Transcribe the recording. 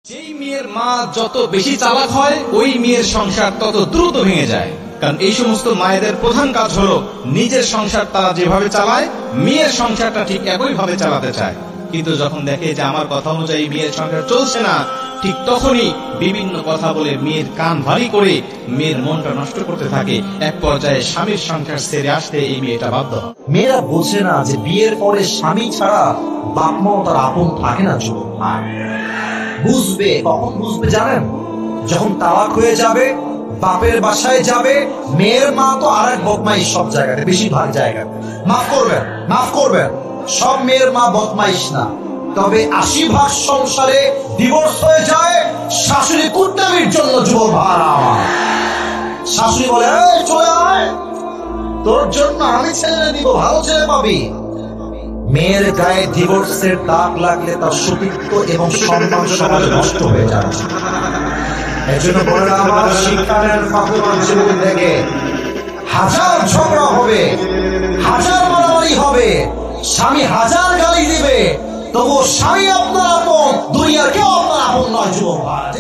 যেই মেয়ের মা যত বেশি চালাক হয় ওই মেয়ের সংসার তত দ্রুত ভেঙে যায়। কারণ এই সমস্ত মায়েদের প্রধান কাজ হলো নিজের সংসার তারা যেভাবে চালায় মেয়ের সংসারটা ঠিক একই ভাবে চালাতে চায়, কিন্তু যখন দেখে যে আমার কথা অনুযায়ী মেয়ের সংসার চলছে না, ঠিক তখনই বিভিন্ন কথা বলে মেয়ের কান ভারী করে মেয়ের মনটা নষ্ট করতে থাকে। এক পর্যায়ে স্বামীর সংসার ছেড়ে আসতে এই মেয়েটা বাধ্য হয়। মেয়েরা বোঝে না যে বিয়ের পরে স্বামী ছাড়া বাপ মাও তার আপন থাকে না। বুঝবে কখন বুঝবে জানেন? যখন তালাক হয়ে যাবে, বাপের বাসায় যাবে, মেয়ের মা তো আর এক বদমাইশ সব জায়গাতে, বেশিরভাগ জায়গায়। মাফ করবেন, সব মেয়ের মা বদমাইশ না, তবে 80% সংসারে ডিভোর্স হয়ে যায় শাশুড়ি কুটনামির জন্য। যুবক ভাড়া শাশুড়ি বলে, এই চলে আয়, তোর জন্য আমি ছেলে দিব, ভালো ছেলে পাবি। মেয়ের গায়ে ডিভোর্সের দাগ লাগলে তার সতীত্ব এবং সম্মান সমাজে নষ্ট হয়ে যায়। এই জন্য বলে আমার শিক্ষার ফাঁকুমার জীবন থেকে হাজার ঝগড়া হবে, হাজার মারামারি হবে, স্বামী হাজার গালি দিবে, তবু স্বামী আপনার আপন, দুনিয়ার কেউ আপনার আপন নয়। যুবক ভাই।